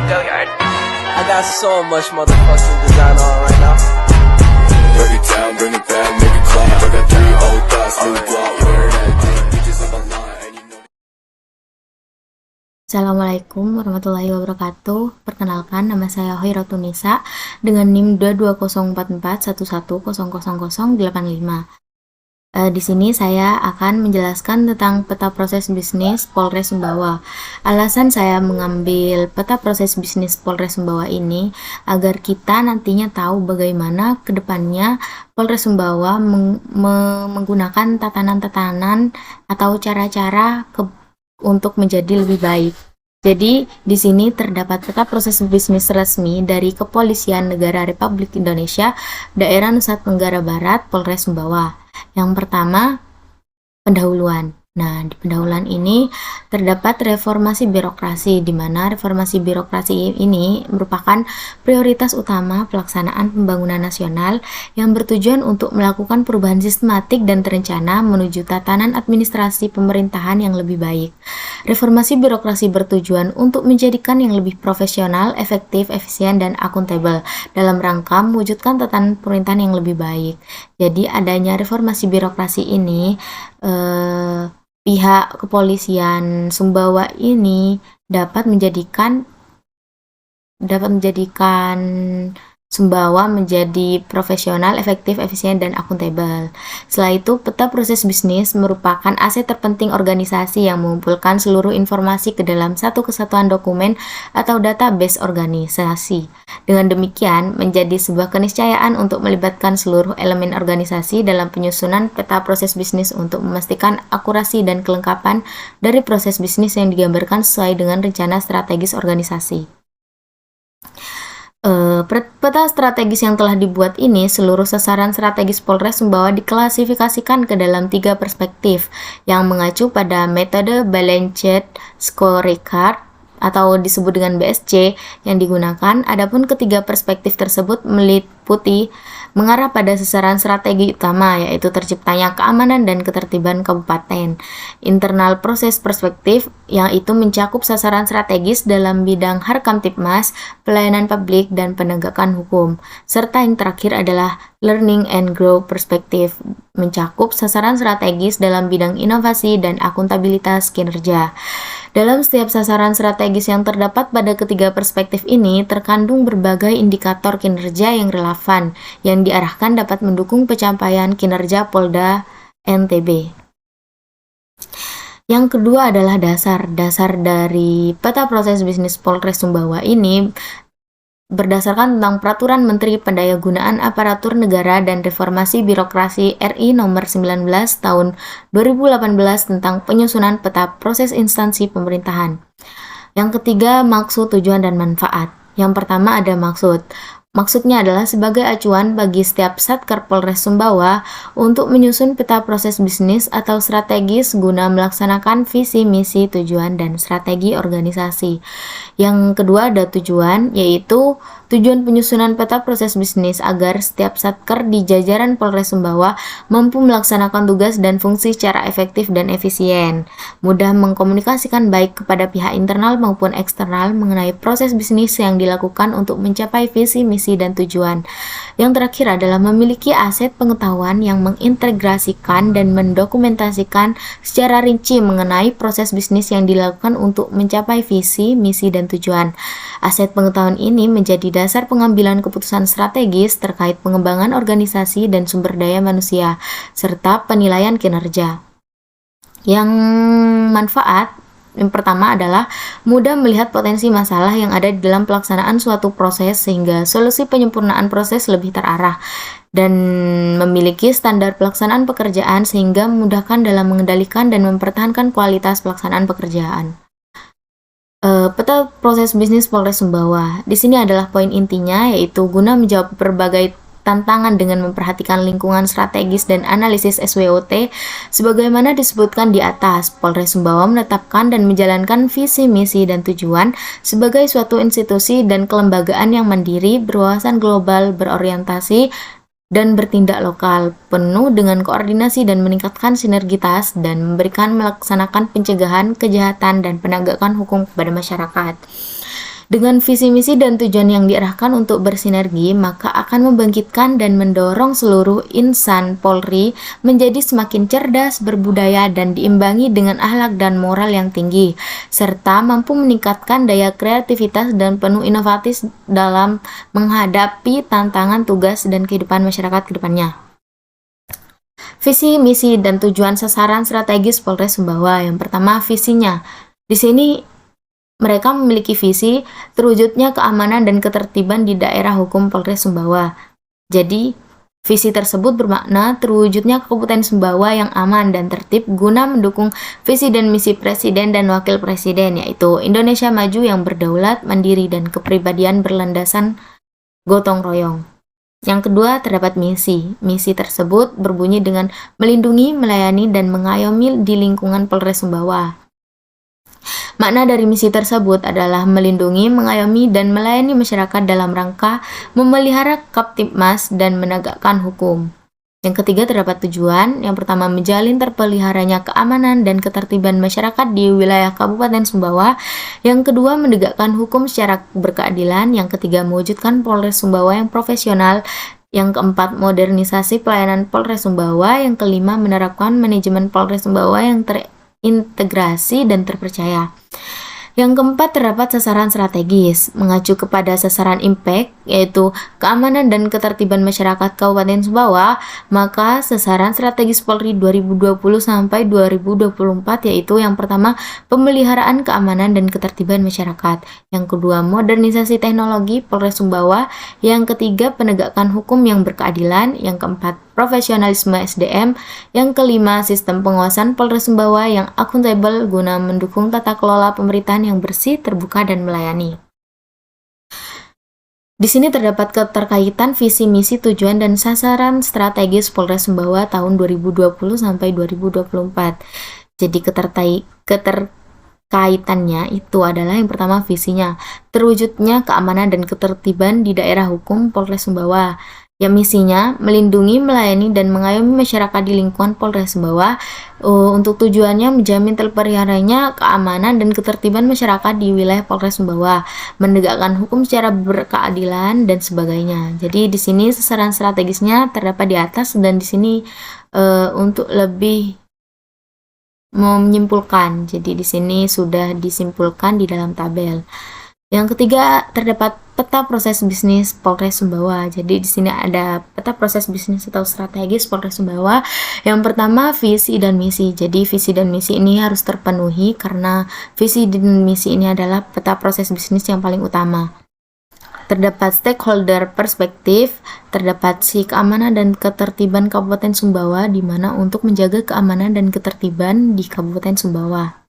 I got so much motherfucking design on right now. Break it down, bring it back, make it clap. I got 3 old thoughts, new block, where that thing. Bitches up online, and you know. Assalamualaikum warahmatullahi wabarakatuh. Perkenalkan, nama saya Hoiratunisa dengan NIM 2204411000085. Di sini saya akan menjelaskan tentang peta proses bisnis Polres Sumbawa. Alasan saya mengambil peta proses bisnis Polres Sumbawa ini agar kita nantinya tahu bagaimana kedepannya Polres Sumbawa menggunakan tatanan-tatanan atau cara-cara untuk menjadi lebih baik. Jadi, di sini terdapat peta proses bisnis resmi dari Kepolisian Negara Republik Indonesia, Daerah Nusa Tenggara Barat, Polres Sumbawa. Yang pertama, pendahuluan. Nah, di pendahuluan ini terdapat reformasi birokrasi, di mana reformasi birokrasi ini merupakan prioritas utama pelaksanaan pembangunan nasional yang bertujuan untuk melakukan perubahan sistematik dan terencana menuju tatanan administrasi pemerintahan yang lebih baik. Reformasi birokrasi bertujuan untuk menjadikan yang lebih profesional, efektif, efisien, dan akuntabel dalam rangka mewujudkan tatanan pemerintahan yang lebih baik. Jadi, adanya reformasi birokrasi ini pihak kepolisian Sumbawa ini dapat menjadikan Sumbawa menjadi profesional, efektif, efisien, dan akuntabel. Setelah itu, peta proses bisnis merupakan aset terpenting organisasi yang mengumpulkan seluruh informasi ke dalam satu kesatuan dokumen atau database organisasi. Dengan demikian, menjadi sebuah keniscayaan untuk melibatkan seluruh elemen organisasi dalam penyusunan peta proses bisnis untuk memastikan akurasi dan kelengkapan dari proses bisnis yang digambarkan sesuai dengan rencana strategis organisasi. Peta strategis yang telah dibuat ini, seluruh sasaran strategis Polres Sumbawa diklasifikasikan ke dalam 3 perspektif yang mengacu pada metode Balanced Scorecard atau disebut dengan BSC yang digunakan. Adapun ketiga perspektif tersebut meliputi mengarah pada sasaran strategi utama, yaitu terciptanya keamanan dan ketertiban kabupaten. Internal proses perspektif yang itu mencakup sasaran strategis dalam bidang Harkamtipmas, pelayanan publik, dan penegakan hukum. Serta yang terakhir adalah learning and grow perspektif, mencakup sasaran strategis dalam bidang inovasi dan akuntabilitas kinerja. Dalam setiap sasaran strategis yang terdapat pada ketiga perspektif ini, terkandung berbagai indikator kinerja yang relevan, yang diarahkan dapat mendukung pencapaian kinerja Polda NTB. Yang kedua adalah dasar dari peta proses bisnis Polres Sumbawa ini berdasarkan tentang Peraturan Menteri Pendayagunaan Aparatur Negara dan Reformasi Birokrasi RI Nomor 19 Tahun 2018 tentang penyusunan peta proses instansi pemerintahan. Yang ketiga, maksud, tujuan, dan manfaat. Yang pertama ada maksud. Maksudnya adalah sebagai acuan bagi setiap Satker Polres Sumbawa untuk menyusun peta proses bisnis atau strategis guna melaksanakan visi, misi, tujuan, dan strategi organisasi. Yang kedua ada tujuan, yaitu tujuan penyusunan peta proses bisnis agar setiap Satker di jajaran Polres Sumbawa mampu melaksanakan tugas dan fungsi secara efektif dan efisien, mudah mengkomunikasikan baik kepada pihak internal maupun eksternal mengenai proses bisnis yang dilakukan untuk mencapai visi, misi, dan tujuan. Yang terakhir adalah memiliki aset pengetahuan yang mengintegrasikan dan mendokumentasikan secara rinci mengenai proses bisnis yang dilakukan untuk mencapai visi, misi, dan tujuan. Aset pengetahuan ini menjadi dasar pengambilan keputusan strategis terkait pengembangan organisasi dan sumber daya manusia, serta penilaian kinerja. Yang manfaat yang pertama adalah mudah melihat potensi masalah yang ada di dalam pelaksanaan suatu proses sehingga solusi penyempurnaan proses lebih terarah, dan memiliki standar pelaksanaan pekerjaan sehingga memudahkan dalam mengendalikan dan mempertahankan kualitas pelaksanaan pekerjaan. Peta proses bisnis Polres Sumbawa. Di sini adalah poin intinya, yaitu guna menjawab berbagai tantangan dengan memperhatikan lingkungan strategis dan analisis SWOT. Sebagaimana disebutkan di atas, Polres Sumbawa menetapkan dan menjalankan visi, misi, dan tujuan sebagai suatu institusi dan kelembagaan yang mandiri, berwawasan global, berorientasi, dan bertindak lokal, penuh dengan koordinasi dan meningkatkan sinergitas, dan melaksanakan pencegahan kejahatan dan penegakan hukum kepada masyarakat. Dengan visi misi dan tujuan yang diarahkan untuk bersinergi, maka akan membangkitkan dan mendorong seluruh insan Polri menjadi semakin cerdas, berbudaya, dan diimbangi dengan akhlak dan moral yang tinggi, serta mampu meningkatkan daya kreativitas dan penuh inovatif dalam menghadapi tantangan tugas dan kehidupan masyarakat ke depannya. Visi, misi, dan tujuan sasaran strategis Polres Sumbawa. Yang pertama, visinya. Di sini mereka memiliki visi terwujudnya keamanan dan ketertiban di daerah hukum Polres Sumbawa. Jadi, visi tersebut bermakna terwujudnya Kabupaten Sumbawa yang aman dan tertib guna mendukung visi dan misi Presiden dan Wakil Presiden, yaitu Indonesia Maju yang berdaulat, mandiri, dan kepribadian berlandasan gotong royong. Yang kedua, terdapat misi. Misi tersebut berbunyi dengan melindungi, melayani, dan mengayomi di lingkungan Polres Sumbawa. Makna dari misi tersebut adalah melindungi, mengayomi, dan melayani masyarakat dalam rangka memelihara Kamtibmas dan menegakkan hukum. Yang ketiga, terdapat tujuan. Yang pertama, menjalin terpeliharanya keamanan dan ketertiban masyarakat di wilayah Kabupaten Sumbawa. Yang kedua, menegakkan hukum secara berkeadilan. Yang ketiga, mewujudkan Polres Sumbawa yang profesional. Yang keempat, modernisasi pelayanan Polres Sumbawa. Yang kelima, menerapkan manajemen Polres Sumbawa yang terintegrasi dan terpercaya. Yang keempat, terdapat sasaran strategis, mengacu kepada sasaran impact, yaitu keamanan dan ketertiban masyarakat Kabupaten Sumbawa, maka sasaran strategis Polri 2020 sampai 2024 yaitu yang pertama, pemeliharaan keamanan dan ketertiban masyarakat, yang kedua, modernisasi teknologi Polres Sumbawa, yang ketiga, penegakan hukum yang berkeadilan, yang keempat, profesionalisme SDM, yang kelima, sistem pengawasan Polres Sumbawa yang akuntabel guna mendukung tata kelola pemerintahan yang bersih, terbuka, dan melayani. Di sini terdapat keterkaitan visi, misi, tujuan, dan sasaran strategis Polres Sumbawa tahun 2020 sampai 2024. Jadi keterkaitannya itu adalah yang pertama, visinya, terwujudnya keamanan dan ketertiban di daerah hukum Polres Sumbawa. Yang misinya, melindungi, melayani, dan mengayomi masyarakat di lingkungan Polres Sumbawa. Untuk tujuannya, menjamin terpeliharanya keamanan dan ketertiban masyarakat di wilayah Polres Sumbawa, menegakkan hukum secara berkeadilan, dan sebagainya. Jadi di sini sasaran strategisnya terdapat di atas, dan di sini untuk lebih menyimpulkan. Jadi di sini sudah disimpulkan di dalam tabel. Yang ketiga, terdapat peta proses bisnis Polres Sumbawa. Jadi di sini ada peta proses bisnis atau strategis Polres Sumbawa. Yang pertama, visi dan misi. Jadi visi dan misi ini harus terpenuhi karena visi dan misi ini adalah peta proses bisnis yang paling utama. Terdapat stakeholder perspektif, terdapat si keamanan dan ketertiban Kabupaten Sumbawa, di mana untuk menjaga keamanan dan ketertiban di Kabupaten Sumbawa.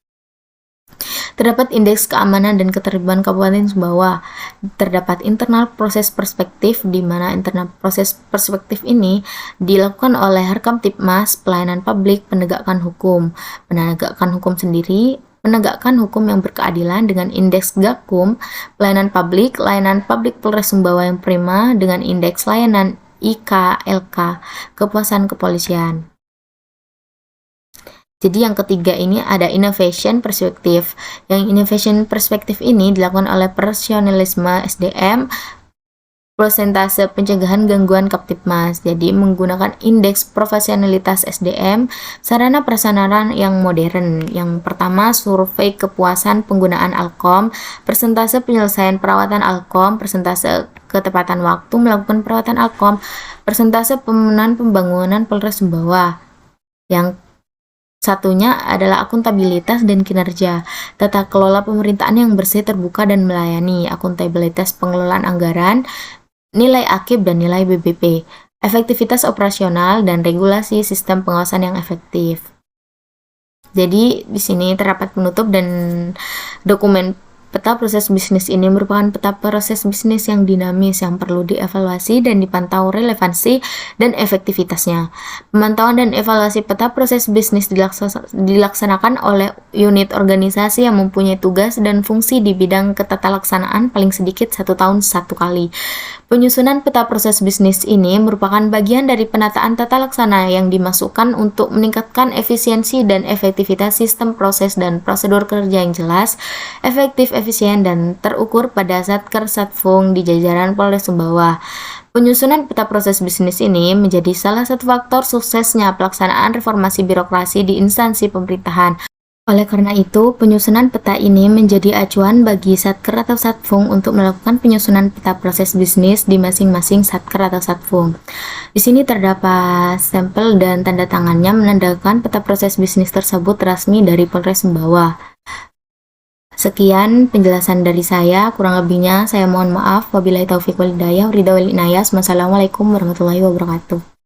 Terdapat indeks keamanan dan ketertiban Kabupaten Sumbawa. Terdapat internal proses perspektif, di mana internal proses perspektif ini dilakukan oleh Kamtibmas, pelayanan publik, penegakan hukum sendiri, menegakkan hukum yang berkeadilan dengan indeks Gakum, pelayanan publik Polres Sumbawa yang prima dengan indeks layanan IKLK, kepuasan kepolisian. Jadi yang ketiga ini ada innovation perspektif. Yang innovation perspektif ini dilakukan oleh profesionalisme SDM, persentase pencegahan gangguan Kamtibmas. Jadi menggunakan indeks profesionalitas SDM, sarana prasarana yang modern. Yang pertama, survei kepuasan penggunaan Alkom, persentase penyelesaian perawatan Alkom, persentase ketepatan waktu melakukan perawatan Alkom, persentase pemenuhan pembangunan Polres Sumbawa. Yang satunya adalah akuntabilitas dan kinerja, tata kelola pemerintahan yang bersih, terbuka, dan melayani, akuntabilitas pengelolaan anggaran, nilai AKIP dan nilai BBP, efektivitas operasional, dan regulasi sistem pengawasan yang efektif. Jadi di sini terdapat penutup, dan dokumen peta proses bisnis ini merupakan peta proses bisnis yang dinamis yang perlu dievaluasi dan dipantau relevansi dan efektivitasnya. Pemantauan dan evaluasi peta proses bisnis dilaksanakan oleh unit organisasi yang mempunyai tugas dan fungsi di bidang ketatalaksanaan paling sedikit 1 tahun 1 kali. Penyusunan peta proses bisnis ini merupakan bagian dari penataan tata laksana yang dimasukkan untuk meningkatkan efisiensi dan efektivitas sistem proses dan prosedur kerja yang jelas, efektif, efisien, dan terukur pada Satker Satvung di jajaran Polres Sumbawa. Penyusunan peta proses bisnis ini menjadi salah satu faktor suksesnya pelaksanaan reformasi birokrasi di instansi pemerintahan. Oleh karena itu, penyusunan peta ini menjadi acuan bagi Satker atau Satvung untuk melakukan penyusunan peta proses bisnis di masing-masing Satker atau Satvung. Di sini terdapat stempel dan tanda tangannya menandakan peta proses bisnis tersebut resmi dari Polres Sumbawa. Sekian penjelasan dari saya, kurang lebihnya saya mohon maaf. Wabillahi taufiq wal hidayah, ridha wal inayah. Wassalamualaikum warahmatullahi wabarakatuh.